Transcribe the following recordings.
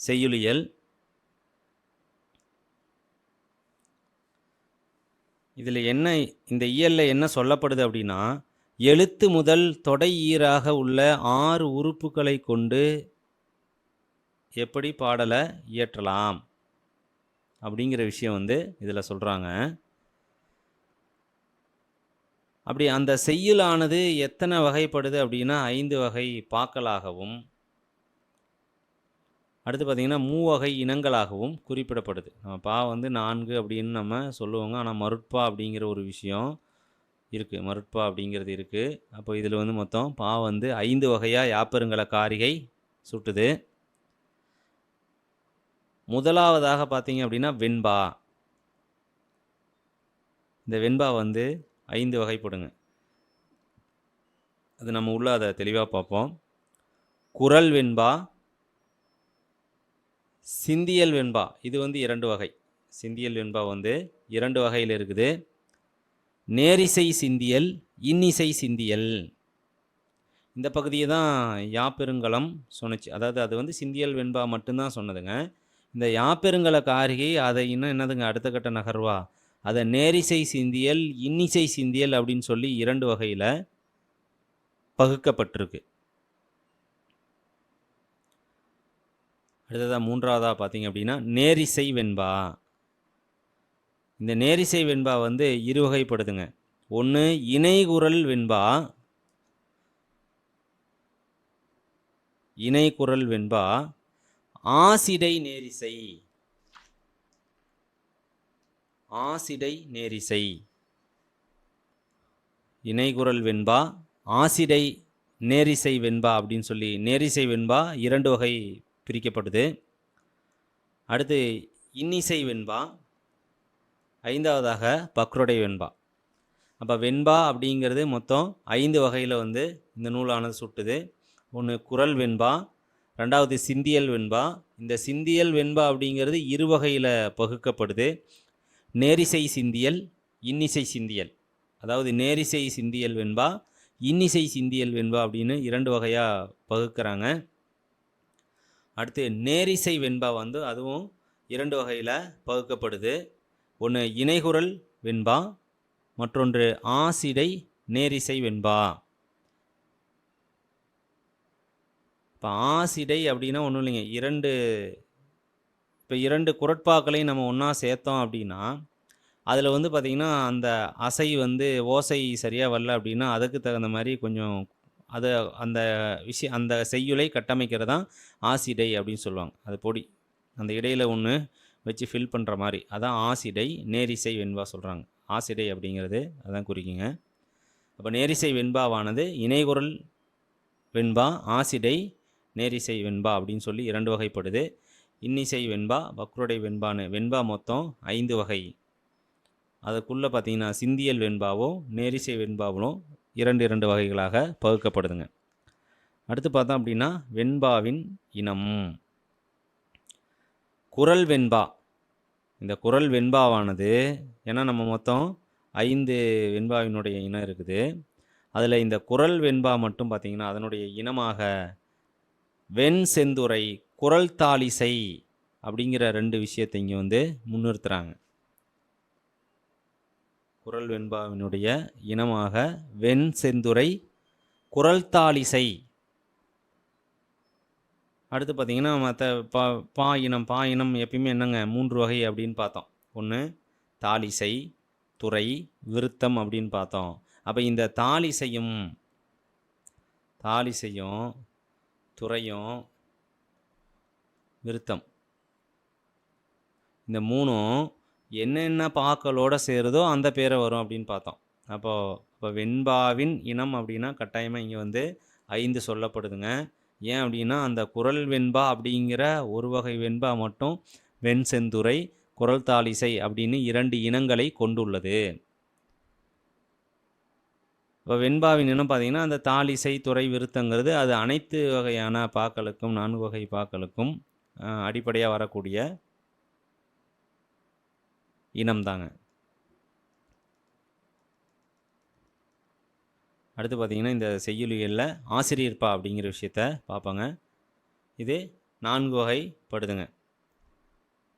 செய்யுளியல். இதில் என்ன, இந்த இயலில் என்ன சொல்லப்படுது அப்படின்னா, எழுத்து முதல் தொடை ஈறாக உள்ள 6 உறுப்புகளை கொண்டு எப்படி பாடலை இயற்றலாம் அப்படிங்கிற விஷயம் வந்து இதில் சொல்கிறாங்க. அப்படி அந்த செய்யுளானது எத்தனை வகைப்படுது அப்படின்னா 5 வகை பாக்களாகவும், அடுத்து பார்த்திங்கன்னா 3 வகை இனங்களாகவும் குறிப்பிடப்படுது. பா வந்து 4 அப்படின்னு நம்ம சொல்லுவோங்க. ஆனால் மருட்பா அப்படிங்கிற ஒரு விஷயம் இருக்குது, மருட்பா அப்படிங்கிறது இருக்குது. அப்போ இதில் வந்து மொத்தம் பா வந்து 5 வகையாக யாப்பருங்கல காரிகை சுட்டுது. முதலாவதாக பார்த்தீங்க அப்படின்னா வெண்பா. இந்த வெண்பா வந்து 5 வகைப்படுங்க. அது நம்ம உள்ள அதை தெளிவாக பார்ப்போம். குரல் வெண்பா, சிந்தியல் வெண்பா, இது வந்து 2 வகை. சிந்தியல் வெண்பா வந்து 2 வகையில் இருக்குது. நேரிசை சிந்தியல், இன்னிசை சிந்தியல். இந்த பகுதியை தான் யாப்பெருங்கலம் சொன்னிச்சு. அதாவது அது வந்து சிந்தியல் வெண்பா மட்டும்தான் சொன்னதுங்க. இந்த யாப்பெருங்கல காரிகை அதை இன்னும் என்னதுங்க அடுத்த கட்ட நகர்வா அதை நேரிசை சிந்தியல், இன்னிசை சிந்தியல் அப்படின்னு சொல்லி 2 வகையில் பகுக்கப்பட்டிருக்கு. அடுத்ததாக மூன்றாவதாக பார்த்தீங்க அப்படின்னா நேரிசை வெண்பா. இந்த நேரிசை வெண்பா வந்து 2 வகைப்படுதுங்க. ஒன்று இணைகுரல் வெண்பா. இணைகுரல் வெண்பா, ஆசிடை நேரிசை. ஆசிடை நேரிசை. இணைகுரல் வெண்பா, ஆசிடை நேரிசை வெண்பா அப்படின்னு சொல்லி நேரிசை வெண்பா 2 வகை பிரிக்கப்படுது. அடுத்து இன்னிசை வெண்பா, 5வதாக பக்ருடை வெண்பா. அப்போ வெண்பா அப்படிங்கிறது மொத்தம் 5 வகையில் வந்து இந்த நூலானது சுட்டுது. ஒன்று குரல் வெண்பா, 2வது சிந்தியல் வெண்பா. இந்த சிந்தியல் வெண்பா அப்படிங்கிறது 2 வகையில் பகுக்கப்படுது. நேரிசை சிந்தியல், இன்னிசை சிந்தியல். அதாவது நேரிசை சிந்தியல் வெண்பா, இன்னிசை சிந்தியல் வெண்பா அப்படின்னு 2 வகையாக பகுக்கிறாங்க. அடுத்து நேரிசை வெண்பா வந்து அதுவும் 2 வகையில் பகுக்கப்படுது. ஒன்று இணைகுரல் வெண்பா, மற்றொன்று ஆசிடை நேரிசை வெண்பா. இப்போ ஆசிடை அப்படின்னா ஒன்றும் இல்லைங்க, இப்போ 2 குரட்பாக்களையும் நம்ம ஒன்றா சேர்த்தோம் அப்படின்னா அதில் வந்து பார்த்திங்கன்னா அந்த அசை வந்து ஓசை சரியாக வரல அப்படின்னா அதுக்கு தகுந்த மாதிரி கொஞ்சம் அதை அந்த அந்த செய்யுளை கட்டமைக்கிறது தான் ஆசிடை அப்படின்னு சொல்லுவாங்க. அது பொடி அந்த இடையில் ஒன்று வச்சு ஃபில் பண்ணுற மாதிரி அதான் ஆசிடை நேரிசை வெண்பா சொல்கிறாங்க. ஆசிடை அப்படிங்கிறது அதான் குறிக்குங்க. அப்போ நேரிசை வெண்பாவானது இணைகுரல் வெண்பா, ஆசிடை நேரிசை வெண்பா அப்படின்னு சொல்லி 2 வகைப்படுது. இன்னிசை வெண்பா, பக்ருடை வெண்பான்னு வெண்பா மொத்தம் 5 வகை. அதுக்குள்ளே பார்த்தீங்கன்னா சிந்தியல் வெண்பாவும் நேரிசை வெண்பாவும் 2 வகைகளாக பகுக்கப்படுதுங்க. அடுத்து பார்த்தோம் அப்படின்னா வெண்பாவின் இனம். குரல் வெண்பா. இந்த குரல் வெண்பாவானது ஏன்னா நம்ம மொத்தம் 5 வெண்பாவினுடைய இனம் இருக்குது. அதில் இந்த குரல் வெண்பா மட்டும் பார்த்திங்கன்னா அதனுடைய இனமாக வெண் செந்துரை, குரல் தாளிசை அப்படிங்கிற 2 விஷயத்தை இங்கே வந்து முன்னிறுத்துகிறாங்க. குரல் வெண்பாவினுடைய இனமாக வெண் செந்துரை, குரல் தாளிசை. அடுத்து பார்த்திங்கன்னா மற்ற பா இனம் எப்பயுமே என்னங்க 3 வகை அப்படின்னு பார்த்தோம். ஒன்று தாளிசை, துறை, விருத்தம் அப்படின்னு பார்த்தோம். அப்போ இந்த தாளிசையும் துறையும் விருத்தம் இந்த 3ம் என்னென்ன பாக்களோட சேருதோ அந்த பேரை வரும் அப்படின்னு பார்த்தோம். இப்போ வெண்பாவின் இனம் அப்படின்னா கட்டாயமாக இங்கே வந்து 5 சொல்லப்படுதுங்க. ஏன் அப்படின்னா அந்த குரல் வெண்பா அப்படிங்கிற ஒரு வகை வெண்பா மட்டும் வெண் செந்துரை, குரல் தாளிசை அப்படின்னு 2 இனங்களை கொண்டுள்ளது. இப்போ வெண்பாவின் இனம் பார்த்திங்கன்னா அந்த தாளிசை, துறை, விருத்தங்கிறது அது அனைத்து வகையான பாக்களுக்கும் 4 வகை பாக்களுக்கும் அடிப்படையாக வரக்கூடிய இனம்தாங்க. அடுத்து பார்த்திங்கன்னா இந்த செய்யுளியலில் ஆசிரியர்பா அப்படிங்கிற விஷயத்த பார்ப்பாங்க. இது 4 வகைப்படுதுங்க.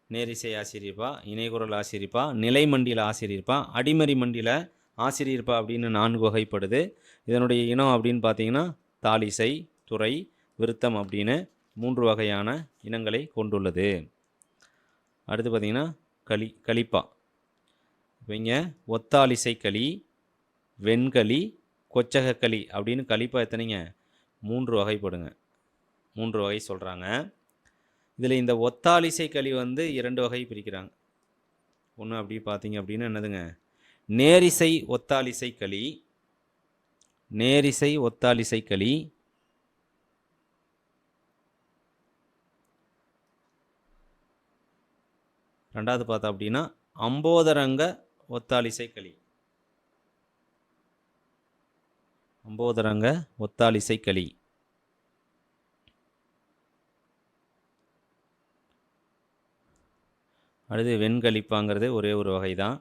நேரிசை ஆசிரியப்பா, இணைகுரல் ஆசிரியப்பா, நிலைமண்டில ஆசிரியப்பா, அடிமறி மண்டில ஆசிரியப்பா அப்படின்னு 4 வகைப்படுது. இதனுடைய இனம் அப்படின்னு பார்த்தீங்கன்னா தாளிசை, துறை, விருத்தம் அப்படின்னு 3 வகையான இனங்களை கொண்டுள்ளது. அடுத்து பார்த்தீங்கன்னா கலிப்பா. இப்போ இங்கே ஒத்தாளிசை களி, வெண்களி, கொச்சகக்களி அப்படின்னு கலிப்பா எத்தனைங்க? 3 வகைப்படுங்க. 3 வகை சொல்கிறாங்க. இதில் இந்த ஒத்தாளிசை களி வந்து 2 வகை பிரிக்கிறாங்க. ஒன்று அப்படி பார்த்தீங்க அப்படின்னா என்னதுங்க? நேரிசை ஒத்தாளிசை களி, நேரிசை ஒத்தாளிசை களி, ரெண்டாவது பார்த்தா அப்படின்னா அம்போதரங்க ஒத்தாளிசை களி, அம்போதரங்க ஒத்தாளிசை களி. அடுத்து வெண்கலிப்பாங்கிறது ஒரே ஒரு வகை தான்.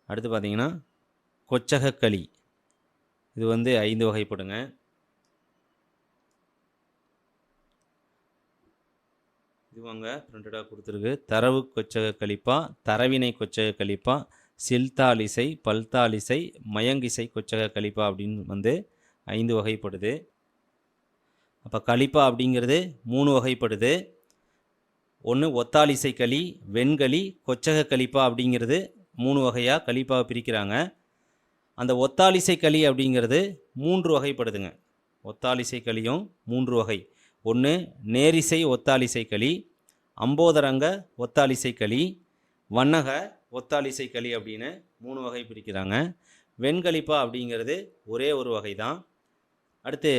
அடுத்து பார்த்தீங்கன்னா கொச்சகக்களி. இது வந்து 5 வகைப்படுங்க. இது வாங்க பிரிண்டடாக கொடுத்துருக்கு. தரவு கொச்சக கலிப்பா, தரவினை கொச்சக கலிப்பா, சில்தாலிசை, பல்தாலிசை, மயங்கிசை கொச்சக கலிப்பா அப்படின்னு வந்து 5 வகைப்படுது. அப்போ கலிப்பா அப்படிங்கிறது 3 வகைப்படுது. ஒன்று ஒத்தாலிசை களி, வெண்களி, கொச்சக கலிப்பா அப்படிங்கிறது 3 வகையாக கலிப்பாவை பிரிக்கிறாங்க. அந்த ஒத்தாலிசை களி அப்படிங்கிறது 3 வகைப்படுதுங்க. ஒத்தாலிசை களியும் 3 வகை. ஒன்று நேரிசை ஒத்தாலிசை களி, அம்போதரங்க ஒத்தாலிசை களி, வண்ணக ஒத்தாலிசை களி அப்படின்னு 3 வகை பிரிக்கிறாங்க. வெண்கலிப்பா அப்படிங்கிறது ஒரே ஒரு வகை தான். அடுத்து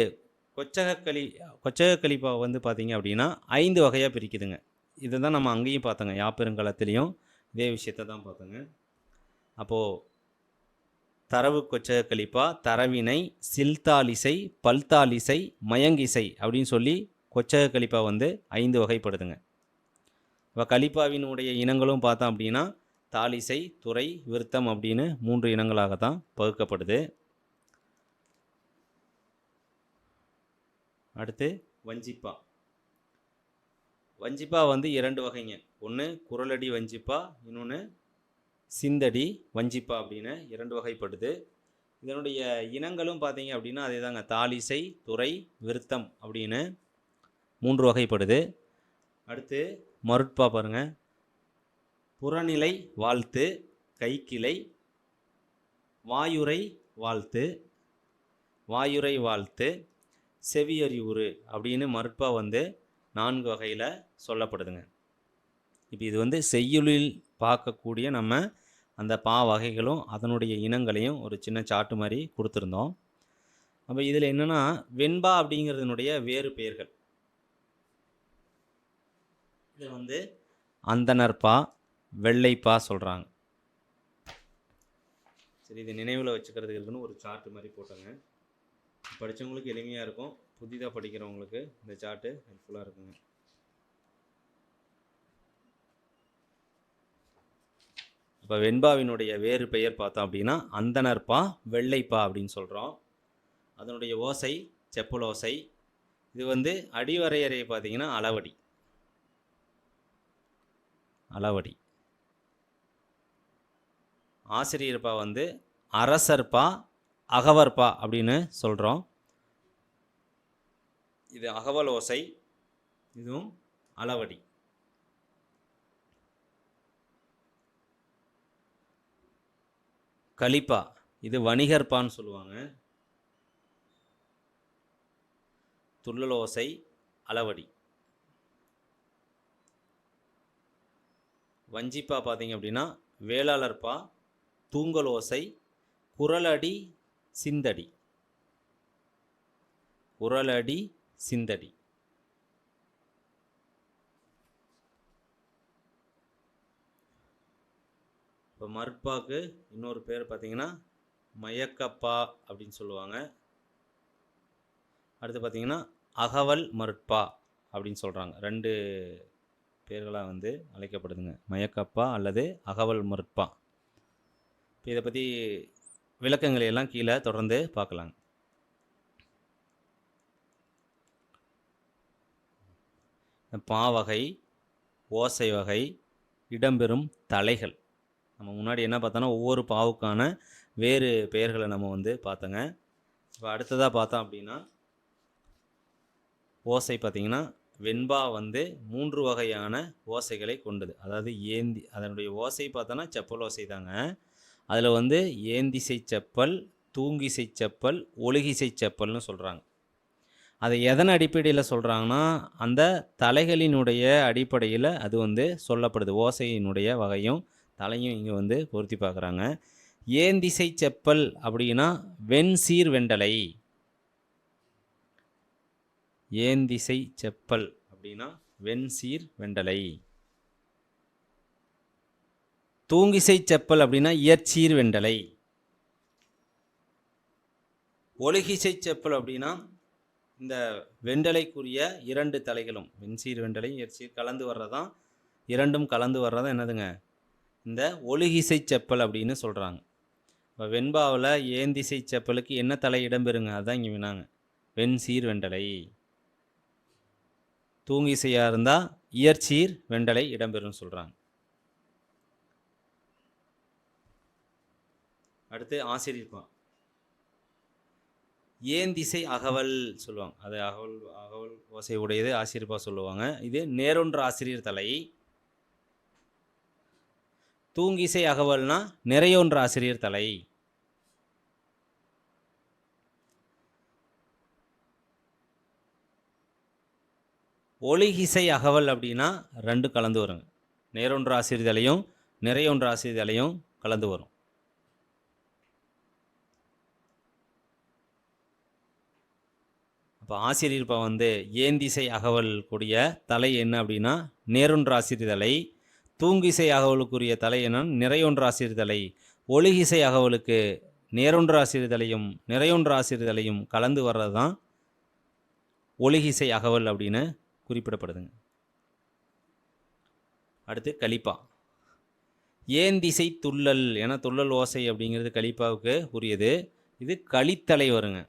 கொச்சக கலிப்பா வந்து பார்த்திங்க அப்படின்னா 5 வகையாக பிரிக்குதுங்க. இதை தான் நம்ம அங்கேயும் பார்த்தோங்க, யாப்பெருங்காலத்துலேயும் இதே விஷயத்தை தான் பார்த்தோங்க. அப்போது தரவு கொச்சக கலிப்பா, தரவினை, சில்தாலிசை, பல்தாலிசை, மயங்கிசை அப்படின்னு சொல்லி கொச்சக கலிப்பா வந்து 5 வகைப்படுதுங்க. இப்போ கலிப்பாவினுடைய இனங்களும் பார்த்தோம் அப்படின்னா தாலிசை, துறை, விருத்தம் அப்படின்னு 3 இனங்களாகத்தான் பகுக்கப்படுது. அடுத்து வஞ்சிப்பா. வஞ்சிப்பா வந்து 2 வகைங்க. ஒன்று குரலடி வஞ்சிப்பா, இன்னொன்று சிந்தடி வஞ்சிப்பா அப்படின்னு 2 வகைப்படுது. இதனுடைய இனங்களும் பார்த்தீங்க அப்படின்னா அதே தாங்க, தாலிசை, துறை, விருத்தம் அப்படின்னு 3 வகைப்படுது. அடுத்து மருட்பா பாருங்க. புறநிலை வாழ்த்து, கைக்கிளை, வாயுரை வாழ்த்து, வாயுரை வாழ்த்து, செவியறிவுறு அப்படின்னு மருட்பா வந்து 4 வகையில் சொல்லப்படுதுங்க. இப்போ இது வந்து செய்யுளில் பார்க்கக்கூடிய நம்ம அந்த பா வகைகளும் அதனுடைய இனங்களையும் ஒரு சின்ன சாட்டு மாதிரி கொடுத்துருந்தோம். அப்போ இதில் என்னென்னா வெண்பா அப்படிங்கிறதுனுடைய வேறு பெயர்கள். இதில் வந்து அந்தனர்பா, வெள்ளைப்பா சொல்கிறாங்க. சரி, இது நினைவில் வச்சுக்கிறதுக்கு இருக்குன்னு ஒரு சார்ட்டு மாதிரி போட்டோங்க. படித்தவங்களுக்கு எளிமையாக இருக்கும், புதிதாக படிக்கிறவங்களுக்கு இந்த சார்ட்டு ஹெல்ப்ஃபுல்லாக இருக்குங்க. இப்போ வெண்பாவினுடைய வேறு பெயர் பார்த்தோம் அப்படின்னா அந்தனர்பா, வெள்ளைப்பா அப்படின்னு சொல்கிறோம். அதனுடைய ஓசை செப்பலோசை. இது வந்து அடிவரையறை பார்த்தீங்கன்னா அளவடி, அளவடி. ஆசிரியர்பா வந்து அரசர்பா, அகவர்பா அப்படின்னு சொல்கிறோம். இது அகவல் ஓசை, இதுவும் அளவடி. கலிப்பா இது வணிகர்பான்னு சொல்லுவாங்க. துள்ளல் ஓசை, அளவடி. வஞ்சிப்பா பார்த்தீங்க அப்படின்னா வேளாளர்பா, தூங்கல் ஓசை, குரலடி, சிந்தடி, குரலடி, சிந்தடி. இப்போ மருட்பாக்கு இன்னொரு பேர் பார்த்தீங்கன்னா மயக்கப்பா அப்படின்னு சொல்லுவாங்க. அடுத்து பார்த்தீங்கன்னா அகவல் மருட்பா அப்படின்னு சொல்கிறாங்க. 2 பேர்களாக வந்து அழைக்கப்படுதுங்க, மயக்கப்பா அல்லது அகவல் மருட்பா. இதை பற்றி விளக்கங்களை எல்லாம் கீழே தொடர்ந்து பார்க்கலாங்க. பாவகை, ஓசை வகை, இடம்பெறும் தலைகள். நம்ம முன்னாடி என்ன பார்த்தோன்னா ஒவ்வொரு பாவுக்கான வேறு பெயர்களை நம்ம வந்து பார்த்தோங்க. இப்போ அடுத்ததாக பார்த்தோம் அப்படின்னா ஓசை பார்த்திங்கன்னா வெண்பா வந்து 3 வகையான ஓசைகளை கொண்டது. அதாவது ஏந்தி அதனுடைய ஓசை பார்த்தோன்னா செப்பல் ஓசை தாங்க. அதில் வந்து ஏந்திசை செப்பல், தூங்கிசை செப்பல், ஒழுகிசை செப்பல்னு சொல்கிறாங்க. அதை எதன் அடிப்படையில் சொல்கிறாங்கன்னா அந்த தலைகளினுடைய அடிப்படையில் அது வந்து சொல்லப்படுது. ஓசையினுடைய வகையும் தலையும் இங்கே வந்து பொருத்தி பார்க்குறாங்க. ஏந்திசை செப்பல் அப்படின்னா வெண்சீர் வெண்டலை. ஏந்திசை செப்பல் அப்படின்னா வெண்சீர் வெண்டலை. தூங்கிசை செப்பல் அப்படின்னா இயற்சீர் வெண்டலை. ஒழுகிசை செப்பல் அப்படின்னா இந்த வெண்டலைக்குரிய 2 தலைகளும் வெண்சீர் வெண்டலை இயற்சீர் கலந்து வர்றதான், இரண்டும் கலந்து வர்றதான் என்னதுங்க இந்த ஒழுகிசை செப்பல் அப்படின்னு சொல்கிறாங்க. இப்போ வெண்பாவில் ஏந்திசை செப்பலுக்கு என்ன தலை இடம்பெறுங்க, அதுதான் இங்கே வினாங்க. வெண்சீர் வெண்டலை. தூங்கிசையாக இருந்தால் இயற்சீர் வெண்டலை இடம்பெறும்னு சொல்கிறாங்க. அடுத்து ஆசிரியர் ஏந்திசை அகவல் சொல்லுவாங்க. அது அகவல் ஓசை உடையது ஆசிரியப்பா சொல்லுவாங்க. இது நேரொன்று ஆசிரியர் தலை. தூங்கிசை அகவல்னா நிறையொன்று ஆசிரியர் தலை. ஒழுகிசை அகவல் அப்படின்னா 2 கலந்து வருங்க. நேரொன்று ஆசிரியர் தலையும் நிறையொன்று ஆசிரியர் தலையும் கலந்து வரும். இப்போ ஆசிரியர் வந்து ஏந்திசை அகவல் கூடிய தலை என்ன அப்படின்னா நேரொன்று ஆசிரியர் தலை. தூங்கிசை அகவலுக்குரிய தலை என்ன நிறையொன்று ஆசிரியர் தலை. ஒழுகிசை அகவலுக்கு நேரொன்று ஆசிரியர் தலையும் நிறையொன்று ஆசிரியர் தலையும் கலந்து வர்றது தான் ஒழுகிசை அகவல் அப்படின்னு குறிப்பிடப்படுதுங்க. அடுத்து கலிப்பா. ஏந்திசை துள்ளல் என துள்ளல் ஓசை அப்படிங்கிறது கலிப்பாவுக்கு உரியது. இது களித்தலை வருங்க.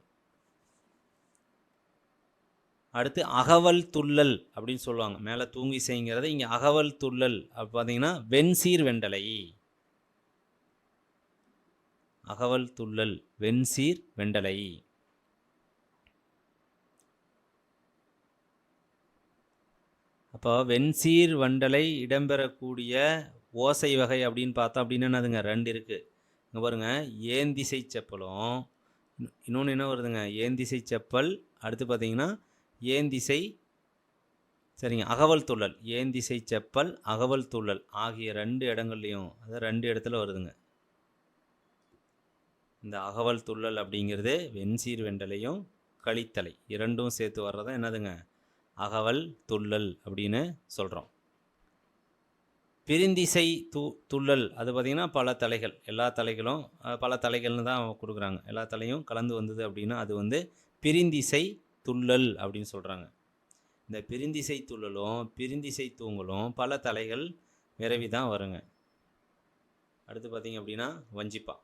அடுத்து அகவல் துள்ளல் அப்படின்னு சொல்லுவாங்க. மேலே தூங்கிசைங்கிறது இங்கே அகவல் துள்ளல் அப்படி பார்த்தீங்கன்னா வெண்சீர் வெண்டலை. அகவல் துள்ளல் வெண்சீர் வெண்டலை. அப்போ வெண்சீர் வெண்டலை இடம்பெறக்கூடிய ஓசை வகை அப்படின்னு பார்த்தா அப்படின்னு என்னதுங்க 2 இருக்குது. இங்கே பாருங்கள், ஏந்திசை செப்பலும் இன்னொன்று என்ன வருதுங்க ஏந்திசை செப்பல். அடுத்து பார்த்தீங்கன்னா ஏந்திசை சரிங்க அகவல் துள்ளல். ஏந்திசை செப்பல் அகவல் துள்ளல் ஆகிய 2 இடங்கள்லையும் அது 2 இடத்துல வருதுங்க. இந்த அகவல் துள்ளல் அப்படிங்கிறது வெண்சீர் வெண்டலையும் களித்தலை இரண்டும் சேர்த்து வர்றதான் என்னதுங்க அகவல் துள்ளல் அப்படின்னு சொல்கிறோம். பிரிந்திசை துள்ளல் அது பார்த்திங்கன்னா பல தலைகள், எல்லா தலைகளும் பல தலைகள்னு தான் கொடுக்குறாங்க. எல்லா தலையும் கலந்து வந்தது அப்படின்னா அது வந்து பிரிந்திசை துள்ளல் அப்படின்னு சொல்கிறாங்க. இந்த பிரிந்திசை துள்ளலும் பிரிந்திசை தூங்கலும் பல தலைகள் விரவி தான் வருங்க. அடுத்து பார்த்திங்க அப்படின்னா வஞ்சிப்பா.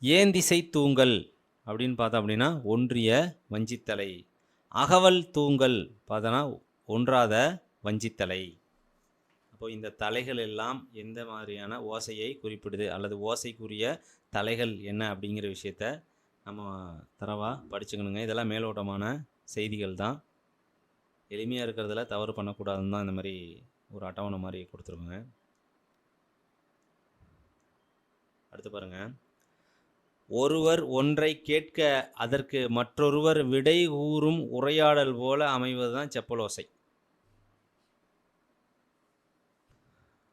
ஏந்திசை தூங்கல் அப்படின்னு பார்த்தோம் அப்படின்னா ஒன்றிய வஞ்சித்தலை. அகவல் தூங்கல் பார்த்தோன்னா ஒன்றாத வஞ்சித்தலை. அப்போது இந்த தலைகள் எல்லாம் எந்த மாதிரியான ஓசையை குறிப்பிடுது அல்லது ஓசைக்குரிய தலைகள் என்ன அப்படிங்கிற விஷயத்த நம்ம தரவாக படிச்சுக்கணுங்க. இதெல்லாம் மேலோட்டமான செய்திகள் தான். எளிமையாக இருக்கிறதுல தவறு பண்ணக்கூடாதுன்னு தான் இந்த மாதிரி ஒரு அட்டவணை மாதிரி கொடுத்துருக்குங்க. அடுத்து பாருங்கள், ஒருவர் ஒன்றை கேட்க அதற்கு மற்றொருவர் விடை கூறும் உரையாடல் போல அமைவது தான் செப்பலோசை.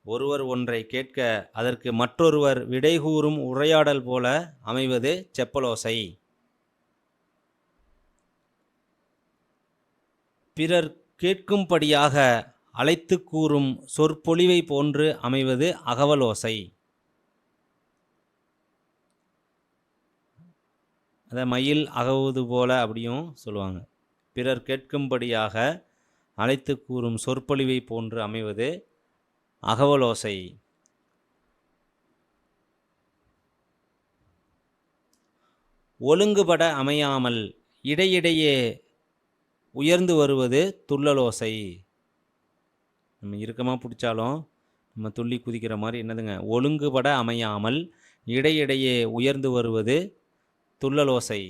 ஒருவர் ஒன்றை கேட்க அதற்கு மற்றொருவர் விடை கூறும் உரையாடல் போல அமைவது செப்பலோசை. பிறர் கேட்கும்படியாக அழைத்து கூறும் சொற்பொழிவை போன்று அமைவது அகவலோசை. அதை மயில் அகவுவது போல அப்படியும் சொல்லுவாங்க. பிறர் கேட்கும்படியாக அழைத்து கூறும் சொற்பொழிவை போன்று அமைவது அகவலோசை. ஒழுங்குபட அமையாமல் இடையிடையே உயர்ந்து வருவது துள்ளலோசை. நம்ம இறுக்கமாக பிடிச்சாலும் நம்ம துள்ளி குதிக்கிற மாதிரி என்னதுங்க, ஒழுங்குபட அமையாமல் இடையிடையே உயர்ந்து வருவது துள்ளலோசை.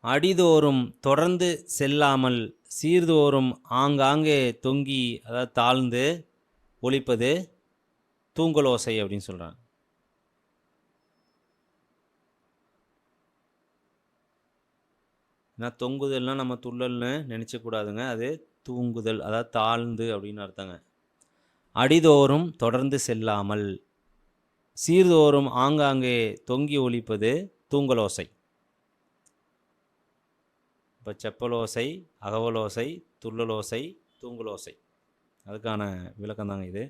அடிதோறும் தொடர்ந்து செல்லாமல் சீர்தோறும் ஆங்காங்கே தொங்கி, அதாவது தாழ்ந்து ஒலிப்பது தூங்கலோசை அப்படின்னு சொல்கிறாங்க. ஏன்னா தொங்குதல்னால் நம்ம துள்ளல்னு நினச்சக்கூடாதுங்க, அது தூங்குதல், அதாவது தாழ்ந்து அப்படின்னு அர்த்தங்க. அடிதோறும் தொடர்ந்து செல்லாமல் சீர்தோறும் ஆங்காங்கே தொங்கி ஒலிப்பது தூங்கலோசை. இப்போ செப்பலோசை, அகவலோசை, துள்ளலோசை, தூங்கலோசை, அதுக்கான விளக்கம் தாங்க இது.